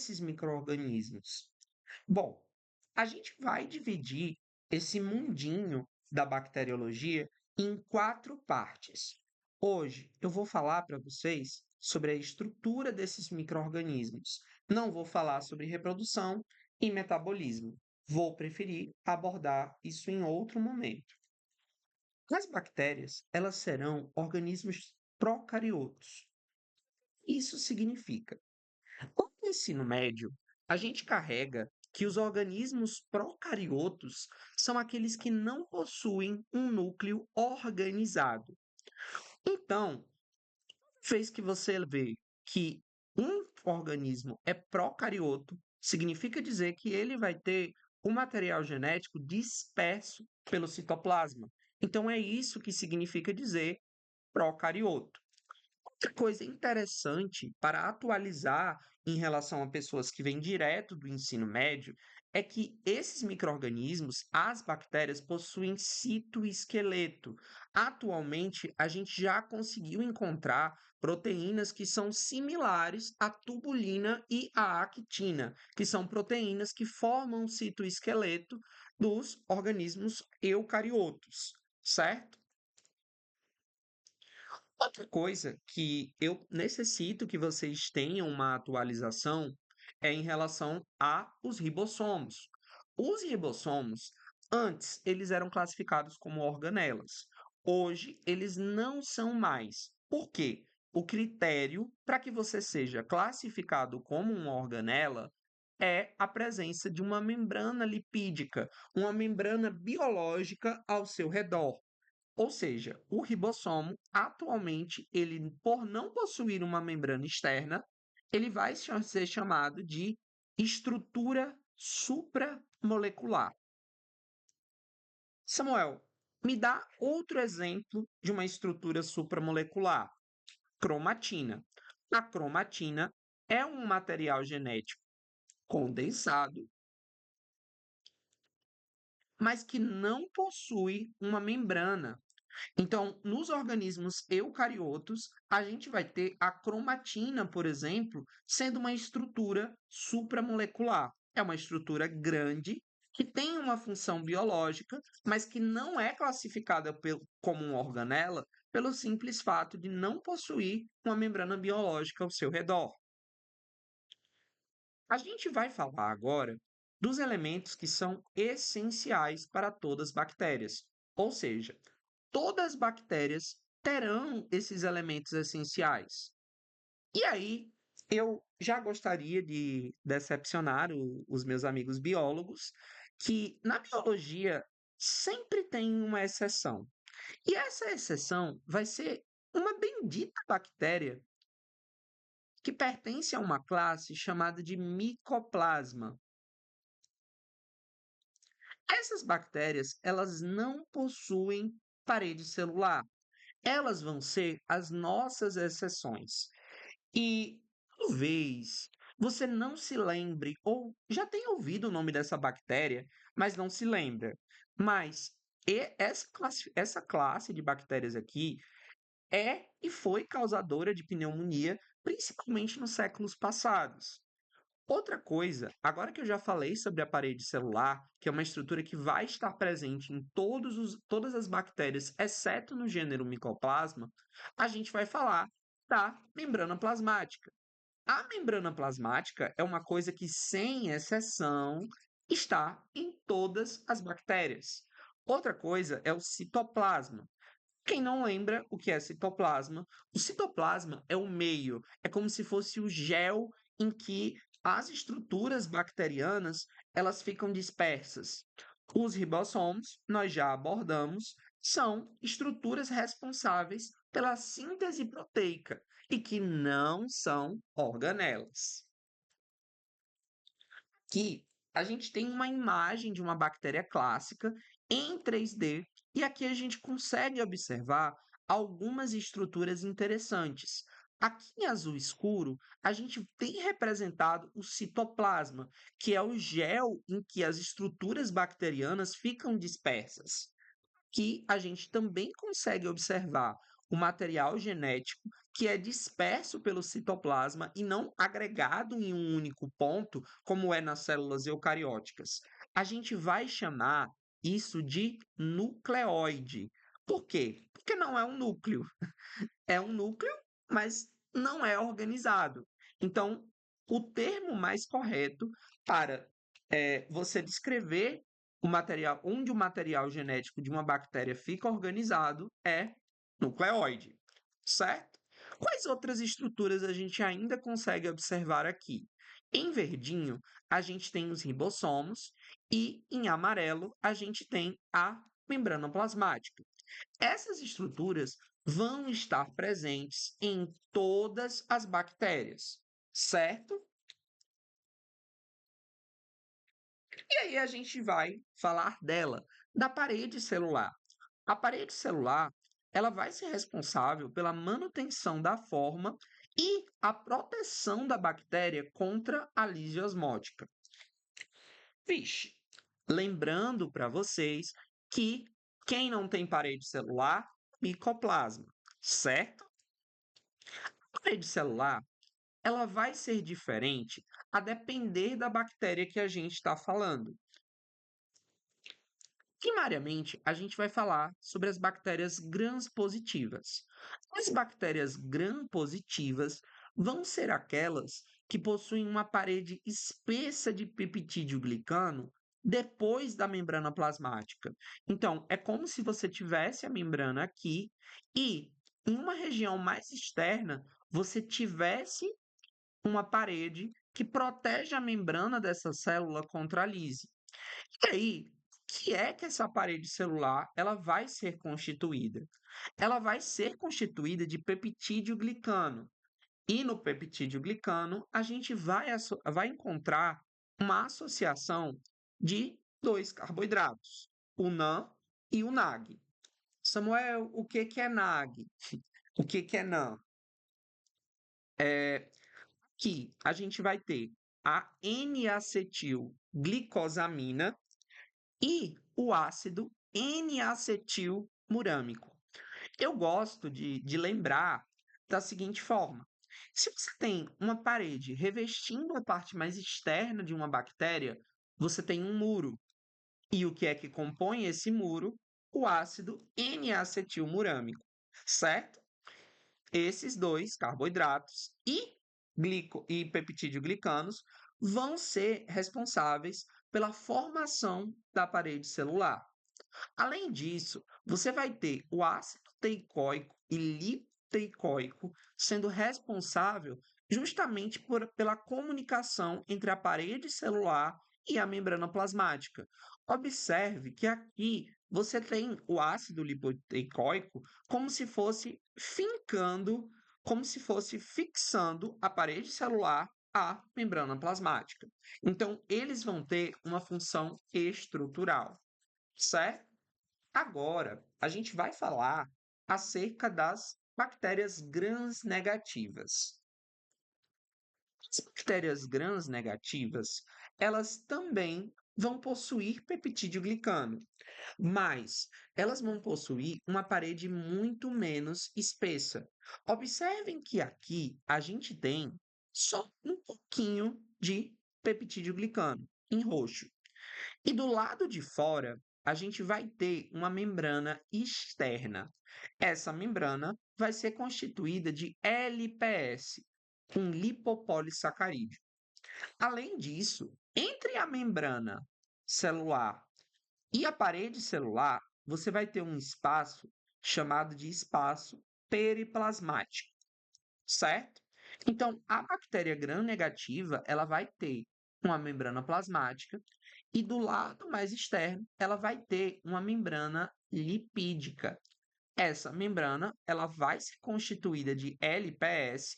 esses micro-organismos? Bom, a gente vai dividir esse mundinho da bacteriologia em quatro partes. Hoje eu vou falar para vocês sobre a estrutura desses micro-organismos. Não vou falar sobre reprodução e metabolismo. Vou preferir abordar isso em outro momento. As bactérias, elas serão organismos procariotos. Isso significa no ensino médio, a gente carrega que os organismos procariotos são aqueles que não possuem um núcleo organizado. Então, fez que você vê que um organismo é procarioto, significa dizer que ele vai ter o material genético disperso pelo citoplasma. Então, é isso que significa dizer procarioto. Outra coisa interessante para atualizar em relação a pessoas que vêm direto do ensino médio é que esses micro-organismos, as bactérias, possuem citoesqueleto. Atualmente, a gente já conseguiu encontrar proteínas que são similares à tubulina e à actina, que são proteínas que formam o citoesqueleto dos organismos eucariotos, certo? Outra coisa que eu necessito que vocês tenham uma atualização é em relação a os ribossomos. Os ribossomos, antes, eles eram classificados como organelas. Hoje, eles não são mais. Por quê? O critério para que você seja classificado como uma organela é a presença de uma membrana lipídica, uma membrana biológica ao seu redor. Ou seja, o ribossomo, atualmente, ele, por não possuir uma membrana externa, ele vai ser chamado de estrutura supramolecular. Samuel, me dá outro exemplo de uma estrutura supramolecular. Cromatina. A cromatina é um material genético condensado, mas que não possui uma membrana. Então, nos organismos eucariotos, a gente vai ter a cromatina, por exemplo, sendo uma estrutura supramolecular. É uma estrutura grande que tem uma função biológica, mas que não é classificada como uma organela pelo simples fato de não possuir uma membrana biológica ao seu redor. A gente vai falar agora dos elementos que são essenciais para todas as bactérias, ou seja, todas as bactérias terão esses elementos essenciais. E aí, eu já gostaria de decepcionar os meus amigos biólogos, que na biologia sempre tem uma exceção. E essa exceção vai ser uma bendita bactéria que pertence a uma classe chamada de micoplasma. Essas bactérias, elas não possuem parede celular. Elas vão ser as nossas exceções. E talvez você não se lembre, ou já tenha ouvido o nome dessa bactéria, mas não se lembra. Mas essa classe de bactérias aqui é e foi causadora de pneumonia, principalmente nos séculos passados. Outra coisa, agora que eu já falei sobre a parede celular, que é uma estrutura que vai estar presente em todas as bactérias, exceto no gênero Mycoplasma, a gente vai falar da membrana plasmática. A membrana plasmática é uma coisa que, sem exceção, está em todas as bactérias. Outra coisa é o citoplasma. Quem não lembra o que é citoplasma? O citoplasma é o meio, é como se fosse o gel em que as estruturas bacterianas elas ficam dispersas. Os ribossomos, nós já abordamos, são estruturas responsáveis pela síntese proteica e que não são organelas. Aqui a gente tem uma imagem de uma bactéria clássica em 3D e aqui a gente consegue observar algumas estruturas interessantes. Aqui em azul escuro, a gente tem representado o citoplasma, que é o gel em que as estruturas bacterianas ficam dispersas. Aqui a gente também consegue observar o material genético que é disperso pelo citoplasma e não agregado em um único ponto, como é nas células eucarióticas. A gente vai chamar isso de nucleoide. Por quê? Porque não é um núcleo. É um núcleo, mas não é organizado. Então, o termo mais correto para você descrever o material, onde o material genético de uma bactéria fica organizado é nucleoide, certo? Quais outras estruturas a gente ainda consegue observar aqui? Em verdinho, a gente tem os ribossomos e em amarelo a gente tem a membrana plasmática. Essas estruturas vão estar presentes em todas as bactérias, certo? E aí a gente vai falar dela, da parede celular. A parede celular, ela vai ser responsável pela manutenção da forma e a proteção da bactéria contra a lise osmótica. Vixe, lembrando para vocês que quem não tem parede celular, micoplasma, certo? A parede celular, ela vai ser diferente a depender da bactéria que a gente está falando. Primariamente, a gente vai falar sobre as bactérias gram-positivas. As bactérias gram-positivas vão ser aquelas que possuem uma parede espessa de peptídeo glicano depois da membrana plasmática. Então, é como se você tivesse a membrana aqui e em uma região mais externa você tivesse uma parede que protege a membrana dessa célula contra a lise. E aí, o que é que essa parede celular ela vai ser constituída? Ela vai ser constituída de peptídeo glicano. E no peptídeo glicano, a gente vai encontrar uma associação de dois carboidratos, o NAN e o NAG. Samuel, o que que é NAG? O que que é NAN? Que a gente vai ter a N-acetilglicosamina e o ácido N-acetilmurâmico. Eu gosto de lembrar da seguinte forma: se você tem uma parede revestindo a parte mais externa de uma bactéria, você tem um muro. E o que é que compõe esse muro? O ácido N-acetilmurâmico, certo? Esses dois carboidratos e peptídeo glicanos vão ser responsáveis pela formação da parede celular. Além disso, você vai ter o ácido teicoico e lipoteicoico sendo responsável justamente pela comunicação entre a parede celular e a membrana plasmática. Observe que aqui você tem o ácido lipoteicoico como se fosse fincando, como se fosse fixando a parede celular à membrana plasmática. Então, eles vão ter uma função estrutural, certo? Agora, a gente vai falar acerca das bactérias gram-negativas. As bactérias gram-negativas, elas também vão possuir peptídeo glicano, mas elas vão possuir uma parede muito menos espessa. Observem que aqui a gente tem só um pouquinho de peptídeo glicano em roxo. E do lado de fora, a gente vai ter uma membrana externa. Essa membrana vai ser constituída de LPS, um lipopolissacarídeo. Além disso, entre a membrana celular e a parede celular, você vai ter um espaço chamado de espaço periplasmático, certo? Então, a bactéria gram-negativa, ela vai ter uma membrana plasmática e do lado mais externo, ela vai ter uma membrana lipídica. Essa membrana, ela vai ser constituída de LPS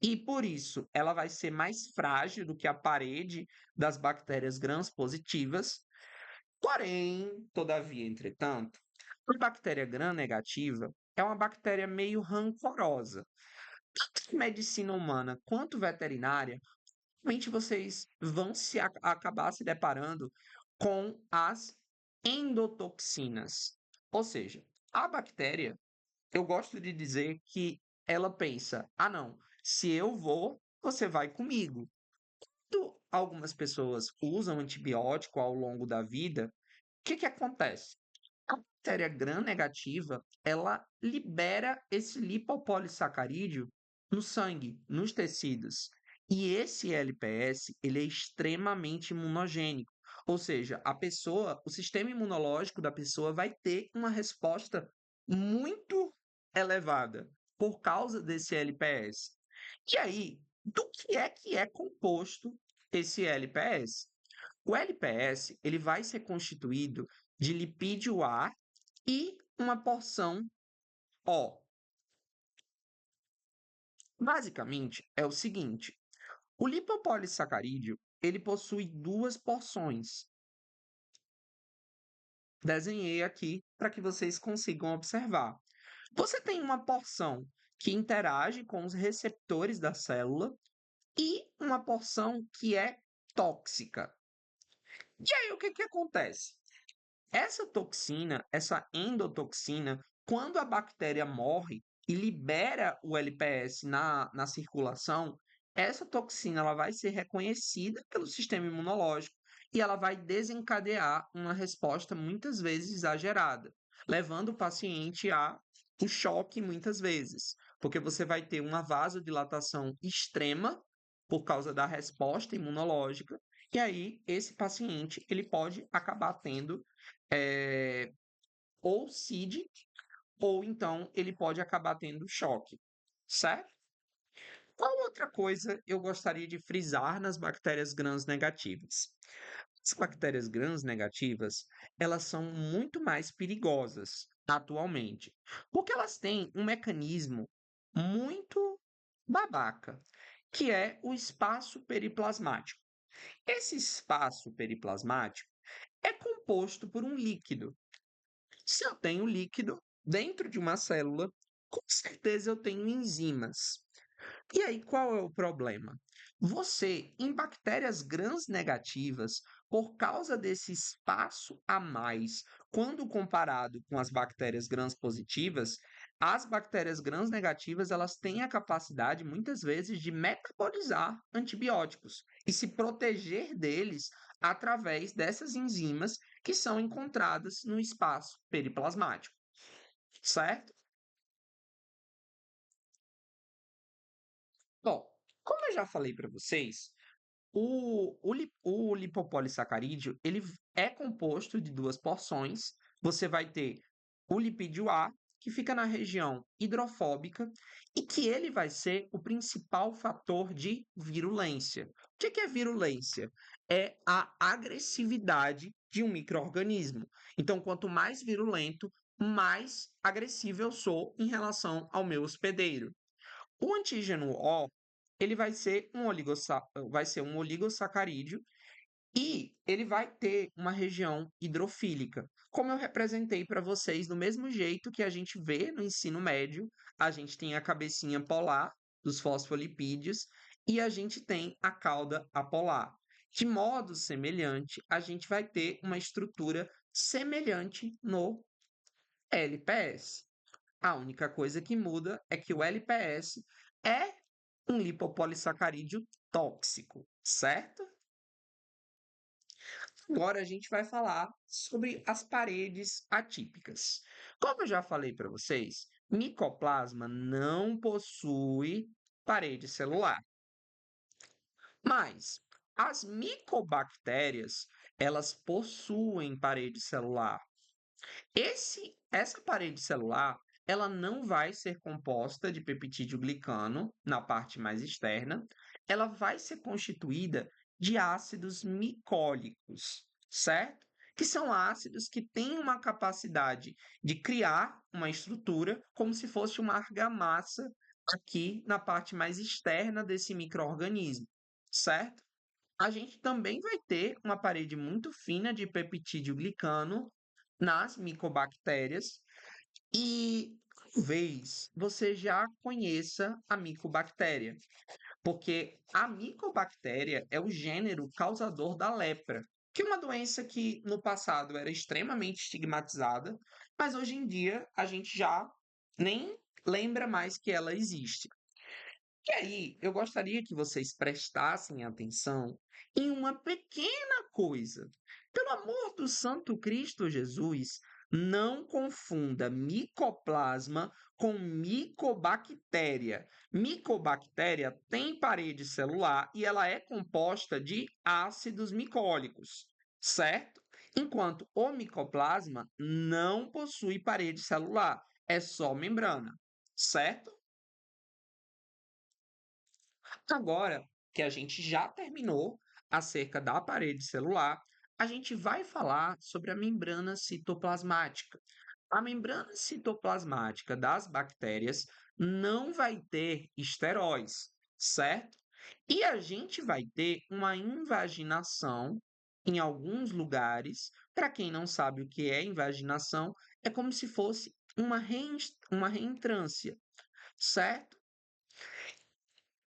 e por isso ela vai ser mais frágil do que a parede das bactérias gram-positivas. Porém, todavia, entretanto, a bactéria gram-negativa é uma bactéria meio rancorosa. Tanto em medicina humana quanto veterinária, realmente vocês vão acabar se deparando com as endotoxinas. Ou seja, a bactéria eu gosto de dizer que ela pensa: ah, não, se eu vou, você vai comigo. Algumas pessoas usam antibiótico ao longo da vida, o que que acontece? A bactéria gram-negativa, ela libera esse lipopolissacarídeo no sangue, nos tecidos. E esse LPS, ele é extremamente imunogênico. Ou seja, o sistema imunológico da pessoa vai ter uma resposta muito elevada por causa desse LPS. E aí, do que é composto esse LPS? O LPS, ele vai ser constituído de lipídio A e uma porção O. Basicamente, é o seguinte: o lipopolissacarídeo, ele possui duas porções. Desenhei aqui para que vocês consigam observar. Você tem uma porção que interage com os receptores da célula e uma porção que é tóxica. E aí, o que que acontece? Essa toxina, essa endotoxina, quando a bactéria morre e libera o LPS na circulação, essa toxina ela vai ser reconhecida pelo sistema imunológico e ela vai desencadear uma resposta muitas vezes exagerada, levando o paciente a o choque muitas vezes, porque você vai ter uma vasodilatação extrema por causa da resposta imunológica, e aí esse paciente ele pode acabar tendo é, ou CID, ou então ele pode acabar tendo choque, certo? Qual outra coisa eu gostaria de frisar nas bactérias gram-negativas? As bactérias gram-negativas, elas são muito mais perigosas atualmente, porque elas têm um mecanismo muito babaca, que é o espaço periplasmático. Esse espaço periplasmático é composto por um líquido. Se eu tenho líquido dentro de uma célula, com certeza eu tenho enzimas. E aí, qual é o problema? Você, em bactérias gram-negativas, por causa desse espaço a mais, quando comparado com as bactérias gram-positivas, as bactérias gram-negativas elas têm a capacidade, muitas vezes, de metabolizar antibióticos e se proteger deles através dessas enzimas que são encontradas no espaço periplasmático, certo? Bom, como eu já falei para vocês, o lipopolissacarídeo, ele é composto de duas porções. Você vai ter o lipídio A, que fica na região hidrofóbica, e que ele vai ser o principal fator de virulência. O que é virulência? É a agressividade de um micro-organismo. Então, quanto mais virulento, mais agressivo eu sou em relação ao meu hospedeiro. O antígeno O, ele vai ser um oligosacarídeo e ele vai ter uma região hidrofílica. Como eu representei para vocês, do mesmo jeito que a gente vê no ensino médio, a gente tem a cabecinha polar dos fosfolipídios e a gente tem a cauda apolar. De modo semelhante, a gente vai ter uma estrutura semelhante no LPS. A única coisa que muda é que o LPS é um lipopolissacarídeo tóxico, certo? Agora a gente vai falar sobre as paredes atípicas. Como eu já falei para vocês, micoplasma não possui parede celular, mas as micobactérias, elas possuem parede celular. Essa parede celular, ela não vai ser composta de peptídeo glicano na parte mais externa, ela vai ser constituída de ácidos micólicos, certo? Que são ácidos que têm uma capacidade de criar uma estrutura como se fosse uma argamassa aqui na parte mais externa desse microorganismo, certo? A gente também vai ter uma parede muito fina de peptídeo glicano nas micobactérias e talvez você já conheça a micobactéria, porque a micobactéria é o gênero causador da lepra, que é uma doença que no passado era extremamente estigmatizada, mas hoje em dia a gente já nem lembra mais que ela existe. E aí, eu gostaria que vocês prestassem atenção em uma pequena coisa. Pelo amor do Santo Cristo Jesus, não confunda micoplasma com micobactéria. Micobactéria tem parede celular e ela é composta de ácidos micólicos, certo? Enquanto o micoplasma não possui parede celular, é só membrana, certo? Agora que a gente já terminou acerca da parede celular, a gente vai falar sobre a membrana citoplasmática. A membrana citoplasmática das bactérias não vai ter esteróis, certo? E a gente vai ter uma invaginação em alguns lugares. Para quem não sabe o que é invaginação, é como se fosse uma reentrância, certo?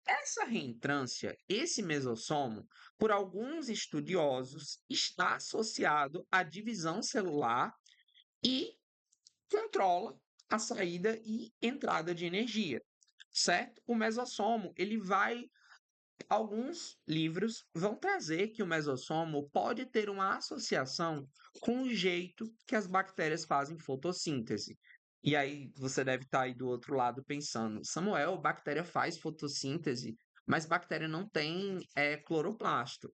Essa reentrância, esse mesossomo, por alguns estudiosos, está associado à divisão celular e controla a saída e entrada de energia, certo? O mesossomo, ele vai alguns livros vão trazer que o mesossomo pode ter uma associação com o jeito que as bactérias fazem fotossíntese. E aí você deve estar aí do outro lado pensando, Samuel, bactéria faz fotossíntese, mas bactéria não tem cloroplasto.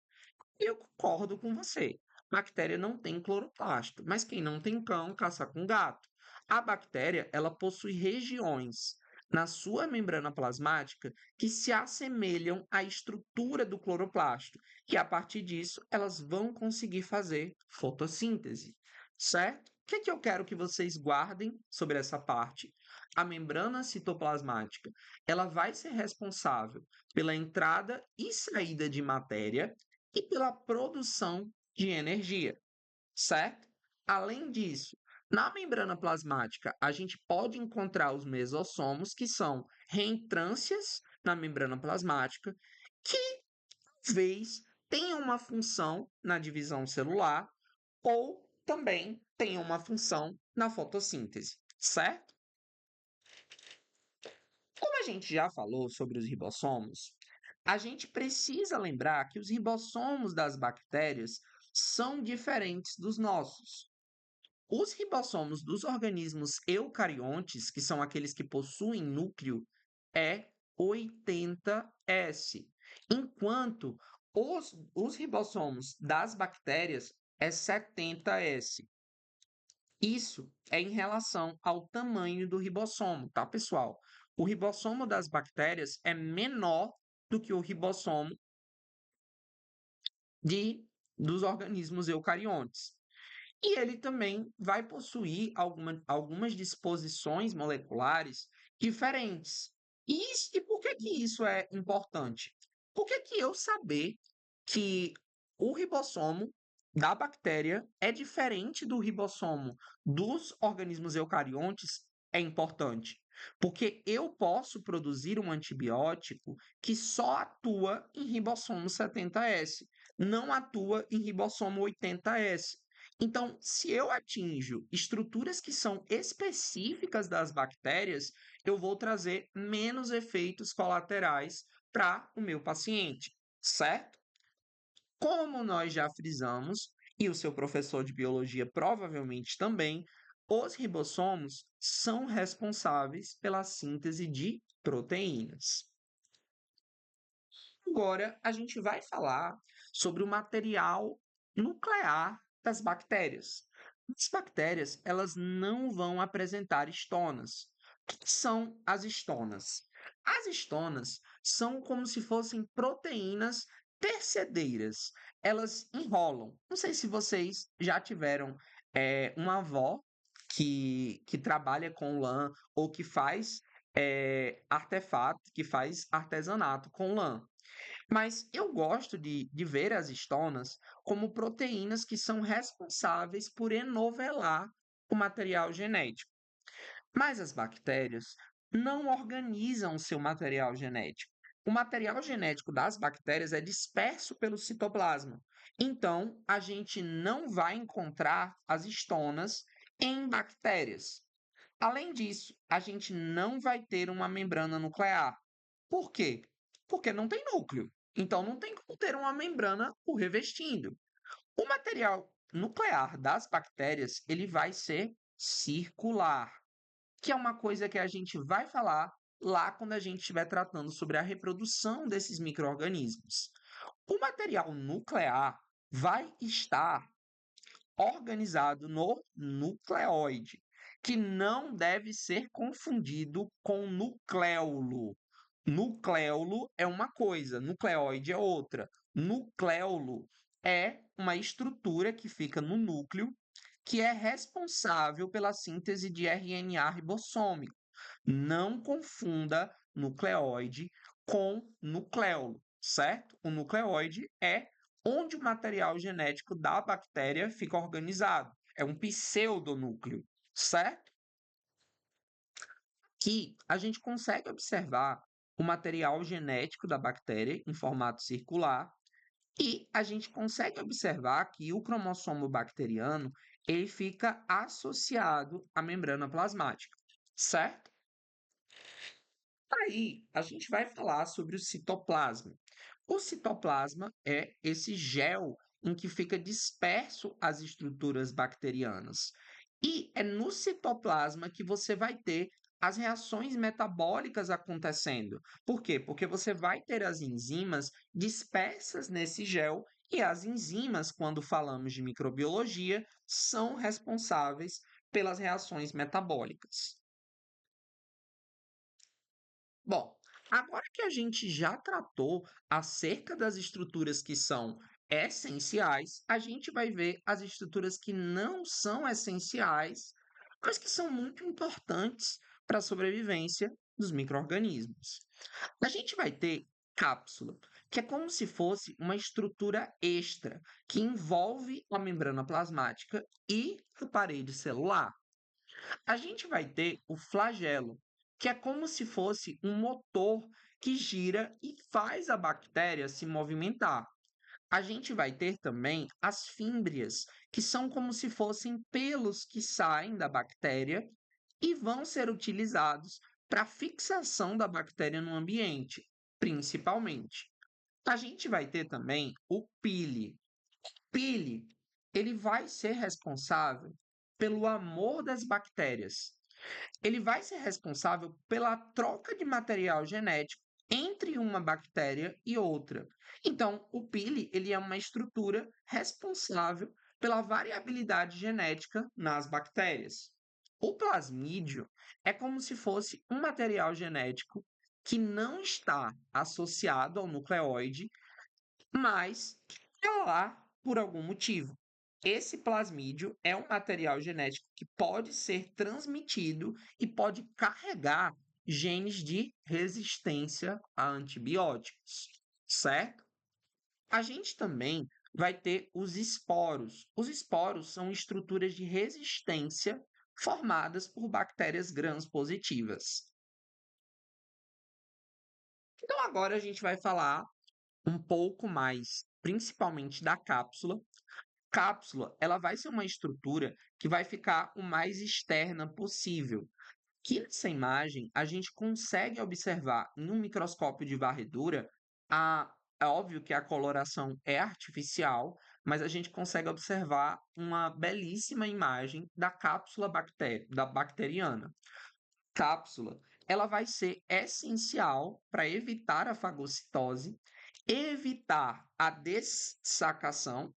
Eu concordo com você. Bactéria não tem cloroplasto, mas quem não tem cão, caça com gato. A bactéria, ela possui regiões na sua membrana plasmática que se assemelham à estrutura do cloroplasto, e a partir disso elas vão conseguir fazer fotossíntese, certo? O que eu quero que vocês guardem sobre essa parte? A membrana citoplasmática, ela vai ser responsável pela entrada e saída de matéria e pela produção de energia, certo? Além disso, na membrana plasmática, a gente pode encontrar os mesossomos, que são reentrâncias na membrana plasmática, que talvez tenham uma função na divisão celular ou também tenham uma função na fotossíntese, certo? Como a gente já falou sobre os ribossomos, a gente precisa lembrar que os ribossomos das bactérias são diferentes dos nossos. Os ribossomos dos organismos eucariontes, que são aqueles que possuem núcleo, é 80S, enquanto os ribossomos das bactérias é 70S. Isso é em relação ao tamanho do ribossomo, tá, pessoal? O ribossomo das bactérias é menor do que o ribossomo de, dos organismos eucariontes. E ele também vai possuir algumas disposições moleculares diferentes. E por que que isso é importante? Por que que eu saber que o ribossomo da bactéria é diferente do ribossomo dos organismos eucariontes é importante? Porque eu posso produzir um antibiótico que só atua em ribossomo 70S, não atua em ribossomo 80S. Então, se eu atinjo estruturas que são específicas das bactérias, eu vou trazer menos efeitos colaterais para o meu paciente, certo? Como nós já frisamos, e o seu professor de biologia provavelmente também, os ribossomos são responsáveis pela síntese de proteínas. Agora, a gente vai falar sobre o material nuclear das bactérias. As bactérias, elas não vão apresentar estonas. O que são as estonas? As estonas são como se fossem proteínas tercedeiras. Elas enrolam. Não sei se vocês já tiveram uma avó que trabalha com lã ou que faz artefato, que faz artesanato com lã. Mas eu gosto de ver as estonas como proteínas que são responsáveis por enovelar o material genético. Mas as bactérias não organizam o seu material genético. O material genético das bactérias é disperso pelo citoplasma. Então, a gente não vai encontrar as estonas em bactérias. Além disso, a gente não vai ter uma membrana nuclear. Por quê? Porque não tem núcleo. Então, não tem como ter uma membrana o revestindo. O material nuclear das bactérias, ele vai ser circular, que é uma coisa que a gente vai falar lá quando a gente estiver tratando sobre a reprodução desses micro-organismos. O material nuclear vai estar organizado no nucleoide, que não deve ser confundido com nucléolo. Nucléolo é uma coisa, nucleoide é outra. Nucléolo é uma estrutura que fica no núcleo, que é responsável pela síntese de RNA ribossômico. Não confunda nucleoide com nucléolo, certo? O nucleoide é onde o material genético da bactéria fica organizado. É um pseudonúcleo, certo? Que a gente consegue observar o material genético da bactéria em formato circular e a gente consegue observar que o cromossomo bacteriano ele fica associado à membrana plasmática, certo? Aí a gente vai falar sobre o citoplasma. O citoplasma é esse gel em que fica disperso as estruturas bacterianas. E é no citoplasma que você vai ter as reações metabólicas acontecendo. Por quê? Porque você vai ter as enzimas dispersas nesse gel, e as enzimas, quando falamos de microbiologia, são responsáveis pelas reações metabólicas. Bom, agora que a gente já tratou acerca das estruturas que são essenciais, a gente vai ver as estruturas que não são essenciais, mas que são muito importantes para a sobrevivência dos micro-organismos. A gente vai ter cápsula, que é como se fosse uma estrutura extra que envolve a membrana plasmática e a parede celular. A gente vai ter o flagelo, que é como se fosse um motor que gira e faz a bactéria se movimentar. A gente vai ter também as fímbrias, que são como se fossem pelos que saem da bactéria e vão ser utilizados para fixação da bactéria no ambiente, principalmente. A gente vai ter também o pile. Pile, ele vai ser responsável pelo amor das bactérias. Ele vai ser responsável pela troca de material genético entre uma bactéria e outra. Então, o pile, ele é uma estrutura responsável pela variabilidade genética nas bactérias. O plasmídio é como se fosse um material genético que não está associado ao nucleoide, mas é lá por algum motivo. Esse plasmídio é um material genético que pode ser transmitido e pode carregar genes de resistência a antibióticos, certo? A gente também vai ter os esporos. Os esporos são estruturas de resistência formadas por bactérias gram-positivas. Então agora a gente vai falar um pouco mais, principalmente da cápsula. Cápsula, ela vai ser uma estrutura que vai ficar o mais externa possível. Aqui nessa imagem, a gente consegue observar em um microscópio de varredura é óbvio que a coloração é artificial, mas a gente consegue observar uma belíssima imagem da cápsula da bacteriana. Cápsula, ela vai ser essencial para evitar a fagocitose, evitar a dessacação,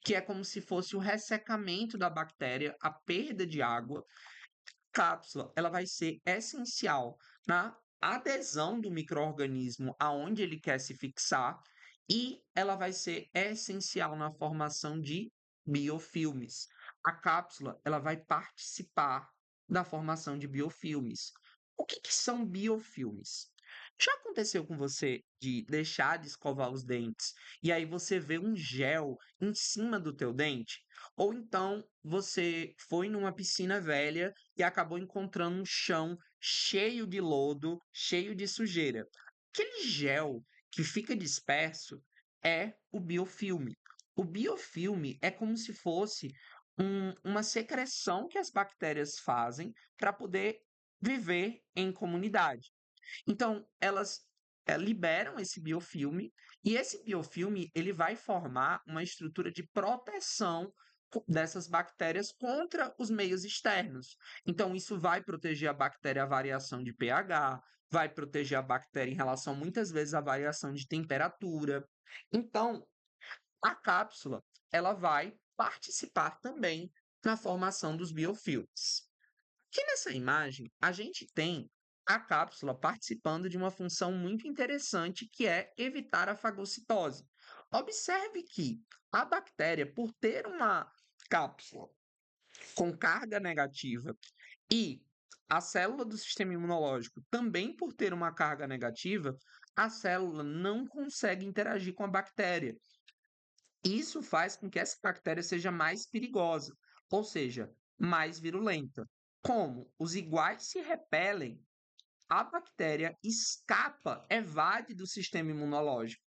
que é como se fosse o ressecamento da bactéria, a perda de água. Cápsula, ela vai ser essencial na adesão do microorganismo aonde ele quer se fixar e ela vai ser essencial na formação de biofilmes. A cápsula, ela vai participar da formação de biofilmes. O que que são biofilmes? Já aconteceu com você de deixar de escovar os dentes e aí você vê um gel em cima do teu dente? Ou então você foi numa piscina velha e acabou encontrando um chão cheio de lodo, cheio de sujeira. Aquele gel que fica disperso é o biofilme. O biofilme é como se fosse uma secreção que as bactérias fazem para poder viver em comunidade. Então, elas liberam esse biofilme e esse biofilme ele vai formar uma estrutura de proteção dessas bactérias contra os meios externos. Então, isso vai proteger a bactéria à variação de pH, vai proteger a bactéria em relação muitas vezes à variação de temperatura. Então, a cápsula ela vai participar também na formação dos biofilmes. Aqui nessa imagem, a gente tem a cápsula participando de uma função muito interessante que é evitar a fagocitose. Observe que a bactéria, por ter uma cápsula com carga negativa e a célula do sistema imunológico também por ter uma carga negativa, a célula não consegue interagir com a bactéria. Isso faz com que essa bactéria seja mais perigosa, ou seja, mais virulenta. Como os iguais se repelem, a bactéria escapa, evade do sistema imunológico.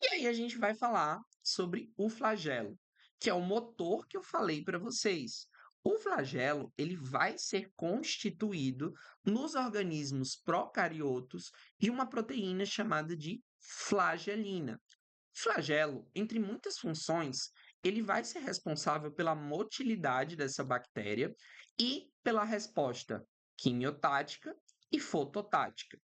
E aí a gente vai falar sobre o flagelo, que é o motor que eu falei para vocês. O flagelo, ele vai ser constituído nos organismos procariotos de uma proteína chamada de flagelina. Flagelo, entre muitas funções, ele vai ser responsável pela motilidade dessa bactéria e pela resposta quimiotática e fototática.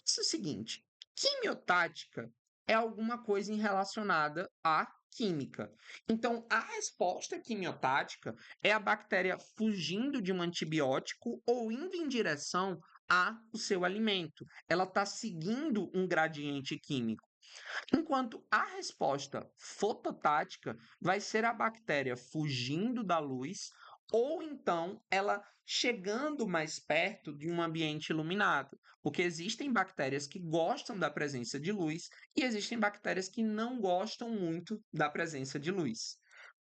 Isso é o seguinte: quimiotática é alguma coisa relacionada à química. Então, a resposta quimiotática é a bactéria fugindo de um antibiótico ou indo em direção ao seu alimento. Ela está seguindo um gradiente químico. Enquanto a resposta fototática vai ser a bactéria fugindo da luz ou então ela chegando mais perto de um ambiente iluminado, porque existem bactérias que gostam da presença de luz e existem bactérias que não gostam muito da presença de luz.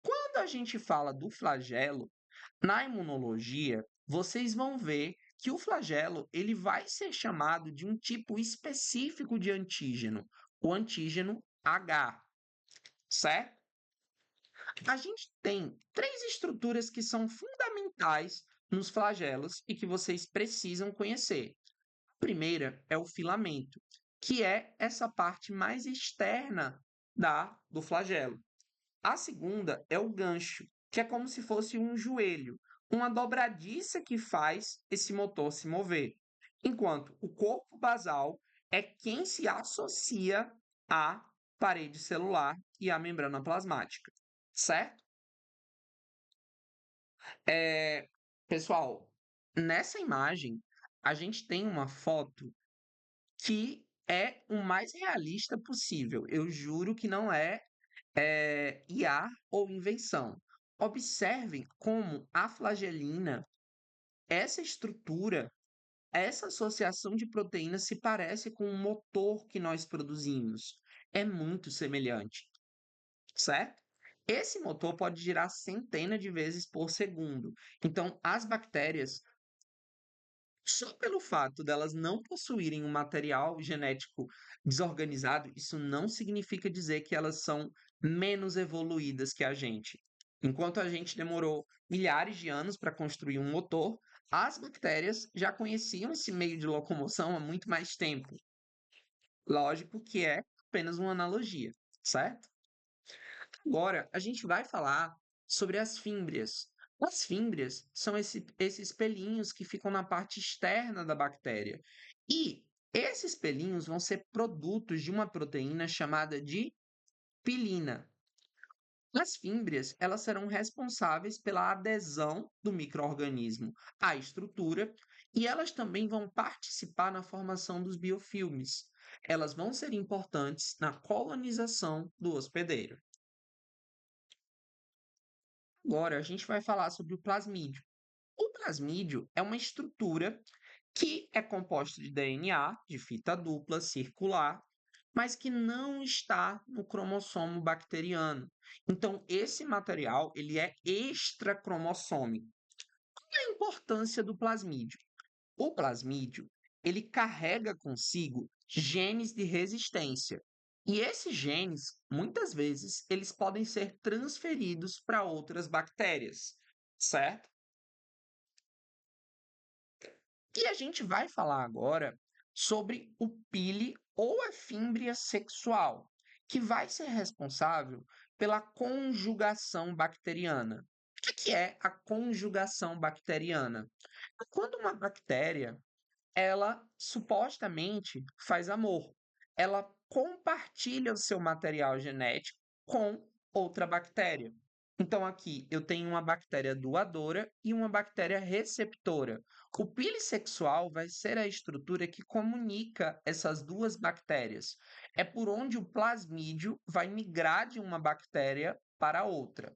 Quando a gente fala do flagelo, na imunologia, vocês vão ver que o flagelo ele vai ser chamado de um tipo específico de antígeno, o antígeno H, certo? A gente tem três estruturas que são fundamentais nos flagelos e que vocês precisam conhecer. A primeira é o filamento, que é essa parte mais externa do flagelo. A segunda é o gancho, que é como se fosse um joelho, uma dobradiça que faz esse motor se mover. Enquanto o corpo basal é quem se associa à parede celular e à membrana plasmática, certo? É, pessoal, nessa imagem a gente tem uma foto que é o mais realista possível. Eu juro que não é IA ou invenção. Observem como a flagelina, essa estrutura, essa associação de proteínas se parece com o motor que nós produzimos. É muito semelhante, certo? Esse motor pode girar centenas de vezes por segundo. Então, as bactérias, só pelo fato delas não possuírem um material genético desorganizado, isso não significa dizer que elas são menos evoluídas que a gente. Enquanto a gente demorou milhares de anos para construir um motor, as bactérias já conheciam esse meio de locomoção há muito mais tempo. Lógico que é apenas uma analogia, certo? Agora, a gente vai falar sobre as fímbrias. As fímbrias são esses pelinhos que ficam na parte externa da bactéria. E esses pelinhos vão ser produtos de uma proteína chamada de pilina. As fímbrias, elas serão responsáveis pela adesão do microorganismo à estrutura e elas também vão participar na formação dos biofilmes. Elas vão ser importantes na colonização do hospedeiro. Agora, a gente vai falar sobre o plasmídio. O plasmídio é uma estrutura que é composta de DNA, de fita dupla, circular, mas que não está no cromossomo bacteriano. Então, esse material ele é extracromossômico. Qual é a importância do plasmídio? O plasmídio ele carrega consigo genes de resistência. E esses genes, muitas vezes, eles podem ser transferidos para outras bactérias, certo? E a gente vai falar agora sobre o pile ou a fímbria sexual, que vai ser responsável pela conjugação bacteriana. O que é a conjugação bacteriana? Quando uma bactéria ela supostamente faz amor. Ela compartilha o seu material genético com outra bactéria. Então, aqui eu tenho uma bactéria doadora e uma bactéria receptora. O pile sexual vai ser a estrutura que comunica essas duas bactérias. É por onde o plasmídio vai migrar de uma bactéria para outra,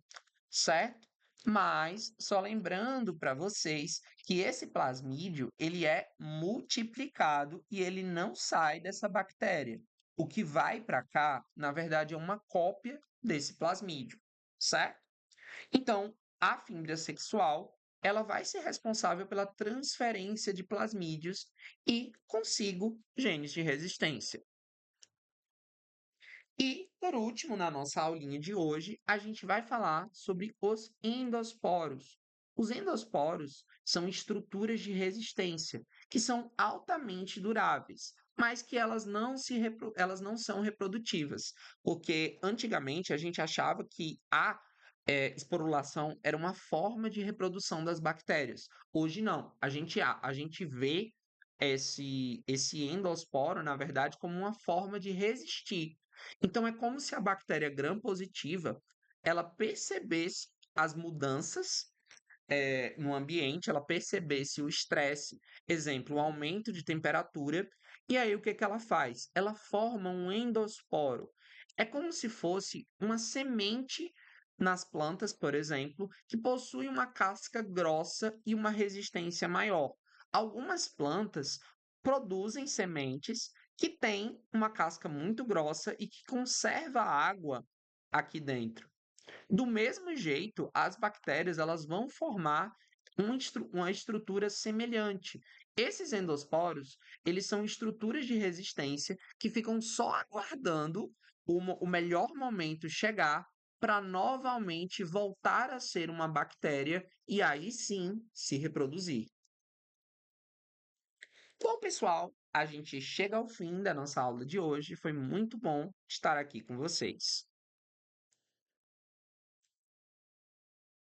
certo? Mas, só lembrando para vocês que esse plasmídio ele é multiplicado e ele não sai dessa bactéria. O que vai para cá, na verdade, é uma cópia desse plasmídio, certo? Então, a fímbria sexual ela vai ser responsável pela transferência de plasmídios e, consigo, genes de resistência. E, por último, na nossa aulinha de hoje, a gente vai falar sobre os endosporos. Os endosporos são estruturas de resistência que são altamente duráveis, mas que elas não são reprodutivas, porque antigamente a gente achava que a esporulação era uma forma de reprodução das bactérias. Hoje não, a gente vê esse endosporo, na verdade, como uma forma de resistir. Então é como se a bactéria gram-positiva ela percebesse as mudanças no ambiente, ela percebesse o estresse, exemplo, o aumento de temperatura, e aí o que que ela faz? Ela forma um endosporo. É como se fosse uma semente nas plantas, por exemplo, que possui uma casca grossa e uma resistência maior. Algumas plantas produzem sementes que têm uma casca muito grossa e que conserva a água aqui dentro. Do mesmo jeito, as bactérias elas vão formar uma estrutura semelhante. Esses endosporos, eles são estruturas de resistência que ficam só aguardando o melhor momento chegar para novamente voltar a ser uma bactéria e aí sim se reproduzir. Bom, pessoal, a gente chega ao fim da nossa aula de hoje. Foi muito bom estar aqui com vocês.